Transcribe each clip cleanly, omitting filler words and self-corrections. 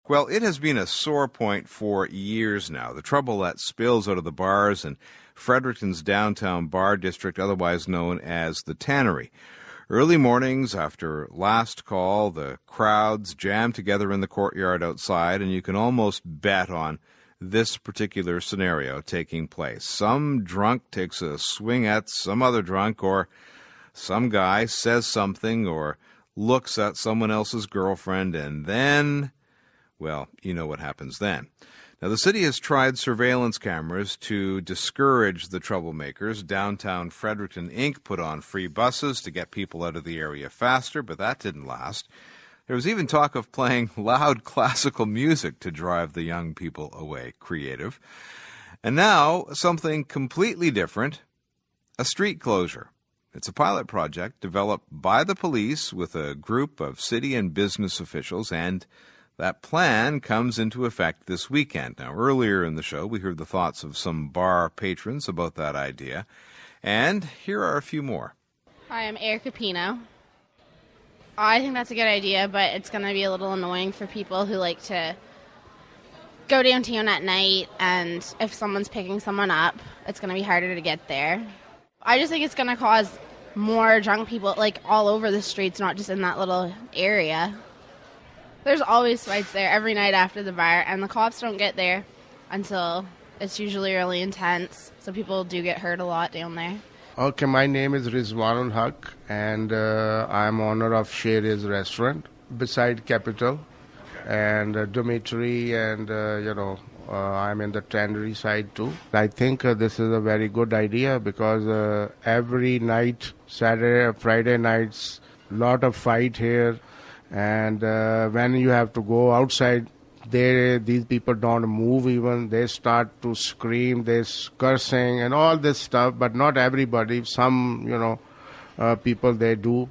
Well, it has been a sore point for years now. The trouble that spills out of the bars in Fredericton's downtown bar district, otherwise known as the Tannery. Early mornings after last call, the crowds jam together in the courtyard outside, and you can almost bet on this particular scenario taking place. Some drunk takes a swing at some other drunk, or some guy says something or looks at someone else's girlfriend, and then, well, you know what happens then. Now, the city has tried surveillance cameras to discourage the troublemakers. Downtown Fredericton Inc. put on free buses to get people out of the area faster, but that didn't last. There was even talk of playing loud classical music to drive the young people away. Creative. And now, something completely different, a street closure. It's a pilot project developed by the police with a group of city and business officials, and that plan comes into effect this weekend. Now, earlier in the show, we heard the thoughts of some bar patrons about that idea, and here are a few more. Hi, I'm Erica Pino. I think that's a good idea, but it's going to be a little annoying for people who like to go downtown at night, and if someone's picking someone up, it's going to be harder to get there. I just think it's going to cause more drunk people, like, all over the streets, not just in that little area. There's always fights there every night after the bar, and the cops don't get there until it's usually really intense, so people do get hurt a lot down there. Okay, my name is Rizwanul Haq, and I'm owner of Sherry's restaurant beside Capitol and dormitory, and I'm in the Tannery side too. I think this is a very good idea because every night, Saturday, Friday nights, lot of fight here. And when you have to go outside, these people don't move even. They start to scream, they're cursing and all this stuff, but not everybody. Some, people, they do.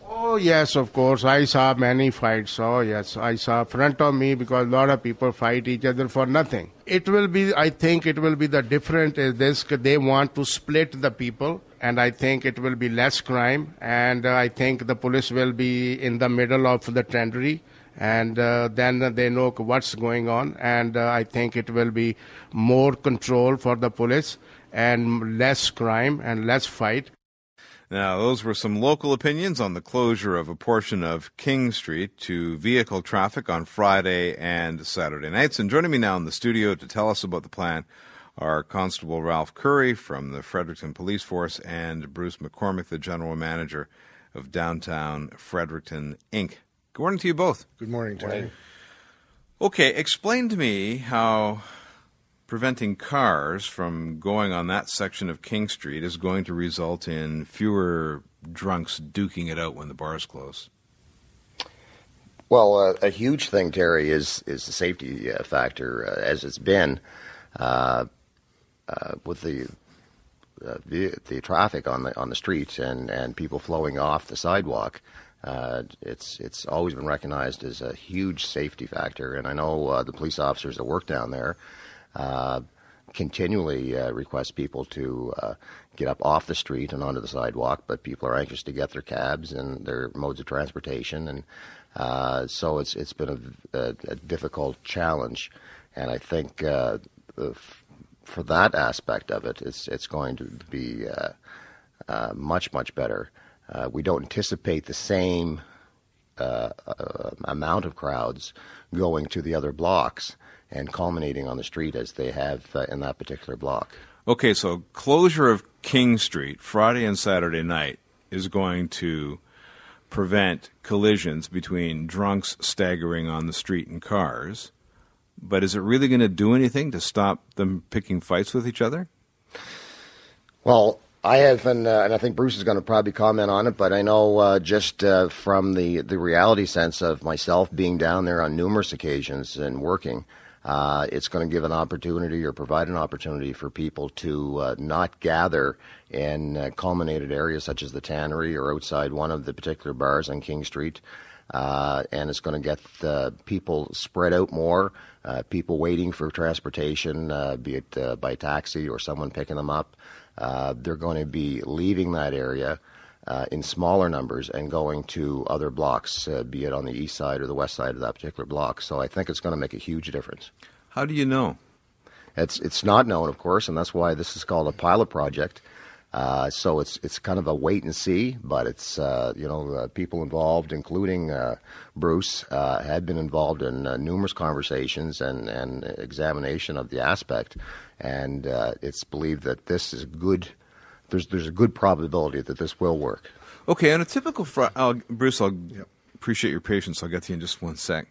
Oh, yes, of course. I saw many fights. Oh, yes, I saw in front of me because a lot of people fight each other for nothing. I think it will be the difference is this, they want to split the people. And I think it will be less crime, and I think the police will be in the middle of the Tannery, and then they know what's going on, and I think it will be more control for the police and less crime and less fight. Now, those were some local opinions on the closure of a portion of King Street to vehicle traffic on Friday and Saturday nights. And joining me now in the studio to tell us about the plan are Constable Ralph Curry from the Fredericton Police Force and Bruce McCormick, the General Manager of Downtown Fredericton, Inc. Good morning to you both. Good morning, Terry. Okay, explain to me how preventing cars from going on that section of King Street is going to result in fewer drunks duking it out when the bars close. Well, a huge thing, Terry, is the safety factor, as it's been. With the traffic on the streets and people flowing off the sidewalk, it's always been recognized as a huge safety factor. And I know the police officers that work down there continually request people to get up off the street and onto the sidewalk, but people are anxious to get their cabs and their modes of transportation, and so it's been a difficult challenge. And I think for that aspect of it, it's going to be much, much better. We don't anticipate the same amount of crowds going to the other blocks and culminating on the street as they have in that particular block. Okay, so closure of King Street Friday and Saturday night is going to prevent collisions between drunks staggering on the street in cars. But is it really going to do anything to stop them picking fights with each other? Well, I have, and I think Bruce is going to probably comment on it, but I know just from the reality sense of myself being down there on numerous occasions and working, it's going to give an opportunity or provide an opportunity for people to not gather in culminated areas such as the Tannery or outside one of the particular bars on King Street. And it's going to get people spread out more, people waiting for transportation, be it by taxi or someone picking them up. They're going to be leaving that area in smaller numbers and going to other blocks, be it on the east side or the west side of that particular block. So I think it's going to make a huge difference. How do you know? It's not known, of course, and that's why this is called a pilot project. So it's kind of a wait and see, but it's people involved, including Bruce, had been involved in numerous conversations and examination of the aspect, and it's believed that this is good. There's a good probability that this will work. Okay, on a typical Bruce, I'll appreciate your patience. I'll get to you in just one sec.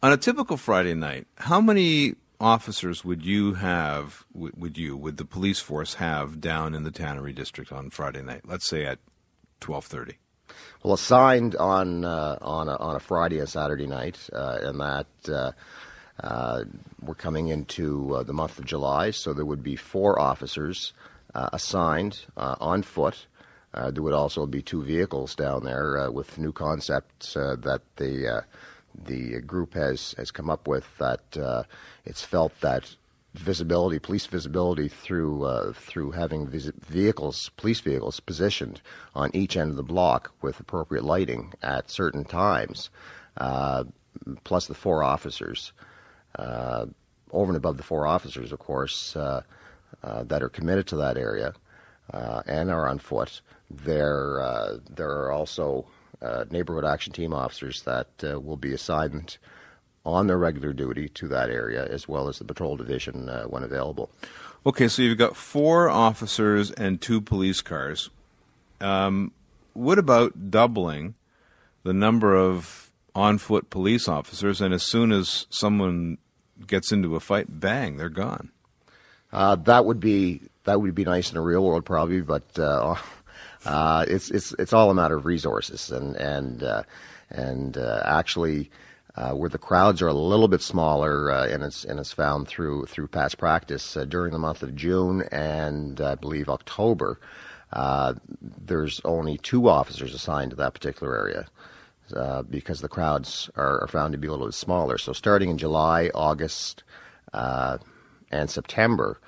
On a typical Friday night, how many officers would you have? Would the police force have down in the Tannery District on Friday night? Let's say at 12:30. Well, assigned on a Friday and Saturday night, and that we're coming into the month of July, so there would be 4 officers assigned on foot. There would also be 2 vehicles down there with new concepts that the group has come up with, that it's felt that visibility, police visibility through having police vehicles positioned on each end of the block with appropriate lighting at certain times, plus the 4 officers, over and above the 4 officers, of course, that are committed to that area and are on foot. There are also neighborhood action team officers that will be assigned on their regular duty to that area, as well as the patrol division when available. Okay, so you've got 4 officers and 2 police cars. What about doubling the number of on-foot police officers, and as soon as someone gets into a fight, bang, they're gone? That would be nice in the real world, probably, but it's all a matter of resources, and actually, where the crowds are a little bit smaller, and it's found through past practice during the month of June and I believe October, there's only 2 officers assigned to that particular area. Because the crowds are found to be a little bit smaller. So starting in July, August, and September,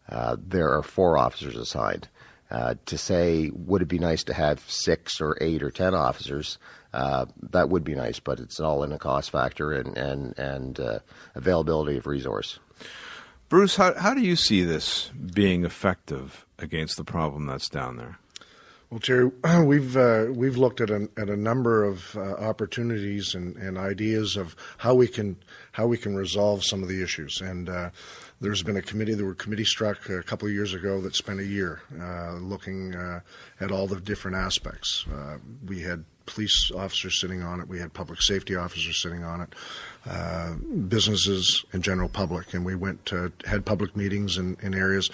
there are 4 officers assigned. To say, would it be nice to have 6 or 8 or 10 officers? That would be nice, but it's all in a cost factor and availability of resource. Bruce, how do you see this being effective against the problem that's down there? Well, Terry, we've looked at a number of opportunities and ideas of how we can resolve some of the issues. And there's been there were committees struck a couple of years ago that spent a year looking at all the different aspects. We had police officers sitting on it. We had public safety officers sitting on it, businesses and general public, and we had public meetings in areas.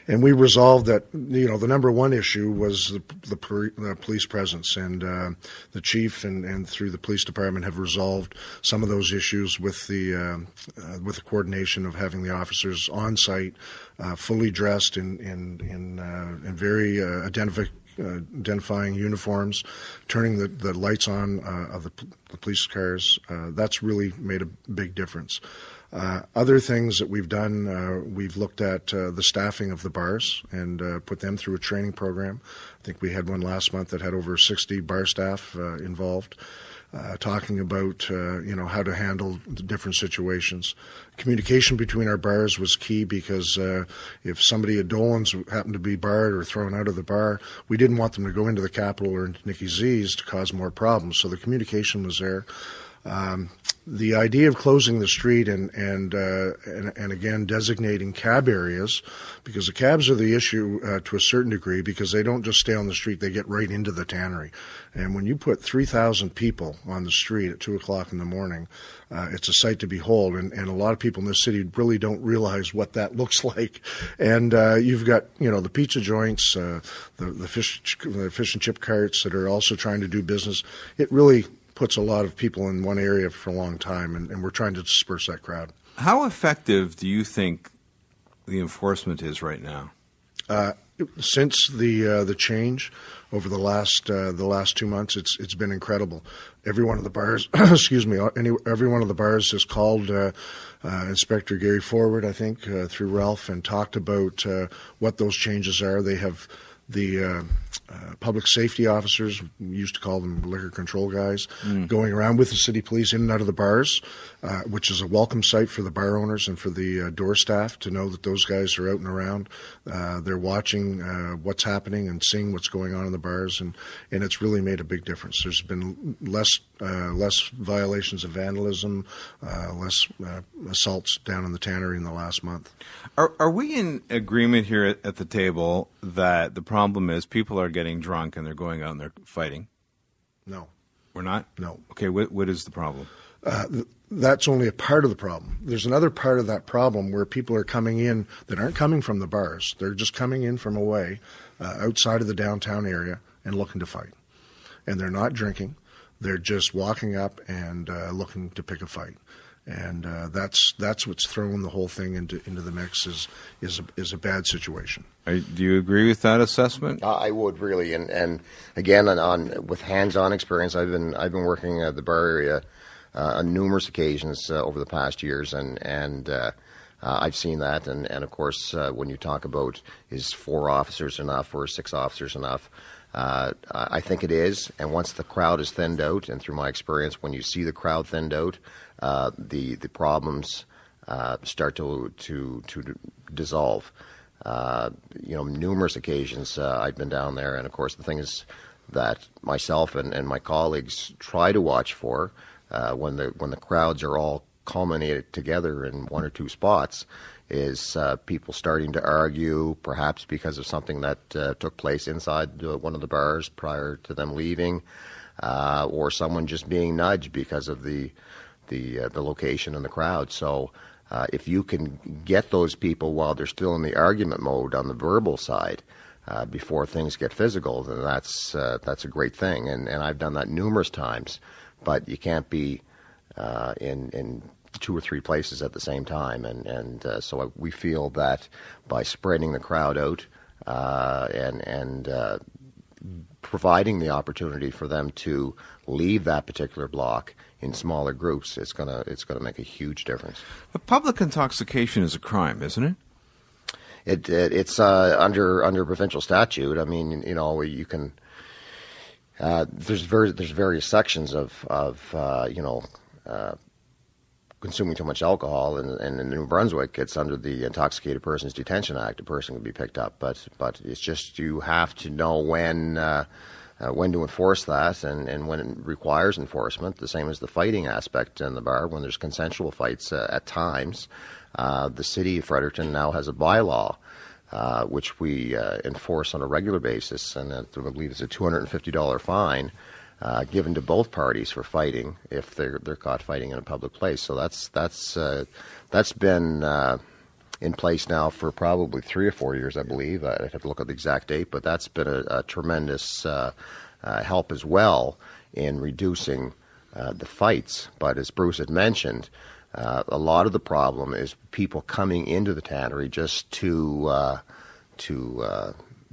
And we resolved that, the number one issue was the police presence, and the chief and through the police department have resolved some of those issues with the coordination of having the officers on site, fully dressed in very identifying uniforms, turning the lights on of the police cars. That's really made a big difference. Other things that we've done, we've looked at the staffing of the bars and put them through a training program. I think we had one last month that had over 60 bar staff involved, talking about how to handle the different situations. Communication between our bars was key, because if somebody at Dolan's happened to be barred or thrown out of the bar, we didn't want them to go into the Capitol or into Nicky Z's to cause more problems. So the communication was there. The idea of closing the street and again designating cab areas, because the cabs are the issue to a certain degree, because they don't just stay on the street, they get right into the tannery. And when you put 3,000 people on the street at 2 o'clock in the morning, it's a sight to behold. And a lot of people in this city really don't realize what that looks like. And you've got the pizza joints, the fish and chip carts that are also trying to do business. It really puts a lot of people in one area for a long time, and we're trying to disperse that crowd. How effective do you think the enforcement is right now? Since the change over the last 2 months, it's been incredible. Every one of the bars, every one of the bars has called Inspector Gary Forward, I think, through Ralph, and talked about what those changes are. They have the public safety officers, we used to call them liquor control guys, going around with the city police in and out of the bars, which is a welcome sight for the bar owners and for the door staff to know that those guys are out and around. They're watching what's happening and seeing what's going on in the bars, and it's really made a big difference. There's been less violations of vandalism, less assaults down in the tannery in the last month. Are we in agreement here at the table that the problem is people are getting drunk and they're going out and they're fighting? No. We're not? No. Okay, what is the problem? That's only a part of the problem. There's another part of that problem where people are coming in that aren't coming from the bars. They're just coming in from away, outside of the downtown area, and looking to fight. And they're not drinking. They're just walking up and looking to pick a fight. And that's what's thrown the whole thing into the mix is a bad situation. Do you agree with that assessment? I would really, and again, with hands-on experience, I've been working at the bar area on numerous occasions over the past years, and I've seen that. And of course, when you talk about is 4 officers enough or 6 officers enough, I think it is. And once the crowd is thinned out, and through my experience, when you see the crowd thinned out, the problems start to dissolve. Numerous occasions I've been down there, and of course the thing is that myself and my colleagues try to watch for when the crowds are all culminated together in 1 or 2 spots is people starting to argue, perhaps because of something that took place inside one of the bars prior to them leaving, or someone just being nudged because of the location and the crowd. So if you can get those people while they're still in the argument mode on the verbal side before things get physical, then that's a great thing. And I've done that numerous times, but you can't be in 2 or 3 places at the same time. And so we feel that by spreading the crowd out and providing the opportunity for them to leave that particular block in smaller groups, it's gonna make a huge difference. But public intoxication is a crime, isn't it? It's under provincial statute. I mean, you can. There's various sections of consuming too much alcohol, and in New Brunswick, it's under the Intoxicated Persons Detention Act. A person can be picked up, but it's just you have to know when to enforce that, and when it requires enforcement. The same as the fighting aspect in the bar. When there's consensual fights at times, the city of Fredericton now has a bylaw which we enforce on a regular basis, and I believe it's a $250 fine. Given to both parties for fighting if they're caught fighting in a public place. So that's been in place now for probably 3 or 4 years, I believe. I'd have to look at the exact date, but that's been a tremendous help as well in reducing the fights. But as Bruce had mentioned, a lot of the problem is people coming into the tannery just to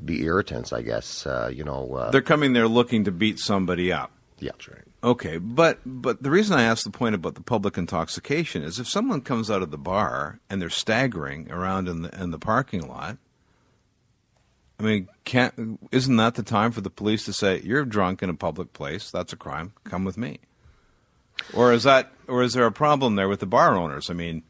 be irritants, I guess. They're coming there looking to beat somebody up. Yeah, that's right. Okay, but the reason I asked the point about the public intoxication is if someone comes out of the bar and they're staggering around in the parking lot, I mean, isn't that the time for the police to say, "You're drunk in a public place. That's a crime. Come with me"? Or is there a problem there with the bar owners? I mean.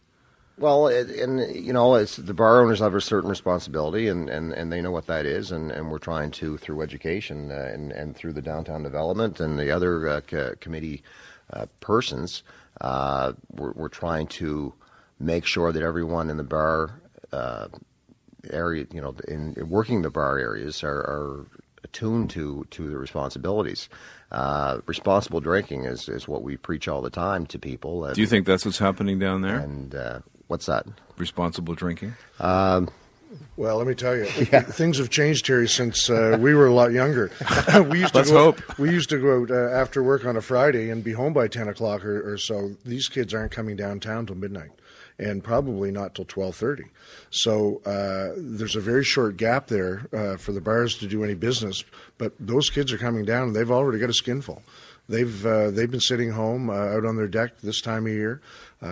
Well, it's the bar owners have a certain responsibility, and they know what that is, and we're trying to, through education and through the downtown development and the other committee persons, we're trying to make sure that everyone in the bar area, in working the bar areas, are attuned to the responsibilities. Responsible drinking is what we preach all the time to people. And, do you think that's what's happening down there? And what's that? Responsible drinking? Well, let me tell you, things have changed, Terry, since we were a lot younger. We used to go out after work on a Friday and be home by 10 o'clock or so. These kids aren't coming downtown till midnight, and probably not till 12:30. So there's a very short gap there for the bars to do any business. But those kids are coming down, and they've already got a skinful. they've been sitting home out on their deck this time of year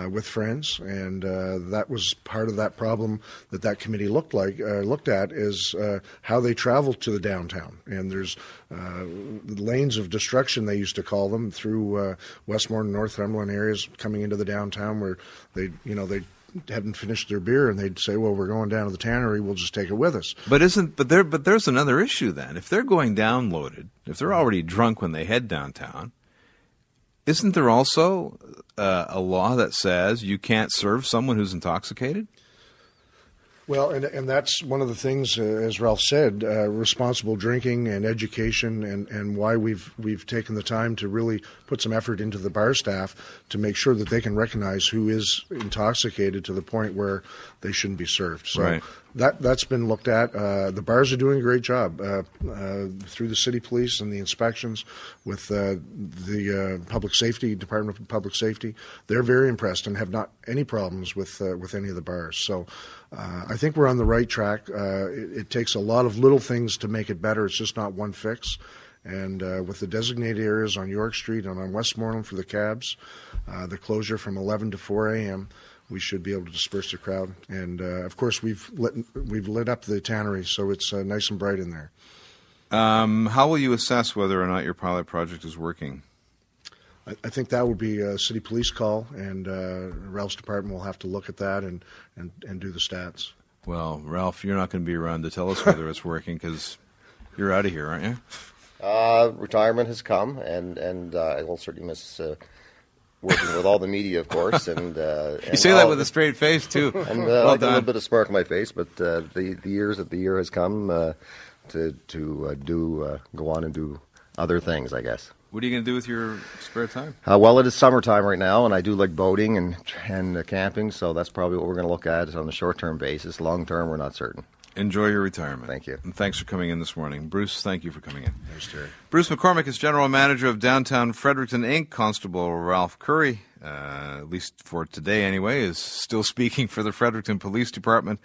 with friends, and that was part of that problem that committee looked at is how they travel to the downtown. And there's lanes of destruction, they used to call them, through Westmorton, Northumberland areas coming into the downtown where they hadn't finished their beer, and they'd say, "Well, we're going down to the tannery. We'll just take it with us." But there's another issue then. If they're going down loaded, if they're already drunk when they head downtown, isn't there also a law that says you can't serve someone who's intoxicated? Well, and that's one of the things, as Ralph said, responsible drinking and education, and why we've taken the time to really put some effort into the bar staff to make sure that they can recognize who is intoxicated to the point where they shouldn't be served. So right. That's been looked at. The bars are doing a great job through the city police and the inspections with the public safety Department of Public Safety. They're very impressed and have not any problems with any of the bars. So I think we're on the right track. It takes a lot of little things to make it better. It's just not one fix. And with the designated areas on York Street and on Westmoreland for the cabs, the closure from 11 to 4 a.m., we should be able to disperse the crowd. And of course, we've lit up the tannery, so it's nice and bright in there. How will you assess whether or not your pilot project is working? I think that would be a city police call, and Ralph's department will have to look at that and do the stats. Well, Ralph, you're not going to be around to tell us whether it's working because you're out of here, aren't you? Retirement has come, and I will certainly miss working with all the media, of course. And you say that with a straight face too. And well like a little bit of spark on my face, but the year has come to go on and do other things, I guess. What are you going to do with your spare time? Well, it is summertime right now, and I do like boating and camping, so that's probably what we're going to look at on the short-term basis. Long-term, we're not certain. Enjoy your retirement. Thank you. And thanks for coming in this morning. Bruce, thank you for coming in. Thanks, Terry. Bruce McCormick is General Manager of Downtown Fredericton, Inc. Constable Ralph Curry, at least for today anyway, is still speaking for the Fredericton Police Department.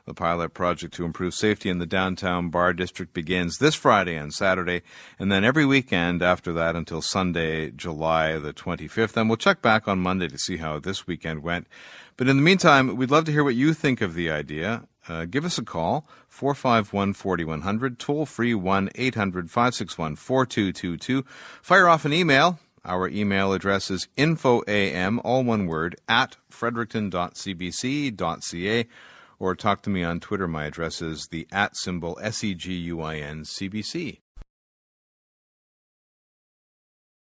The pilot project to improve safety in the downtown bar district begins this Friday and Saturday, and then every weekend after that until Sunday, July the 25th. And we'll check back on Monday to see how this weekend went. But in the meantime, we'd love to hear what you think of the idea. Give us a call, 451-4100, toll-free 1-800-561-4222. Fire off an email. Our email address is infoam, all one word, at fredericton.cbc.ca. Or talk to me on Twitter. My address is the @ SEGUIN CBC.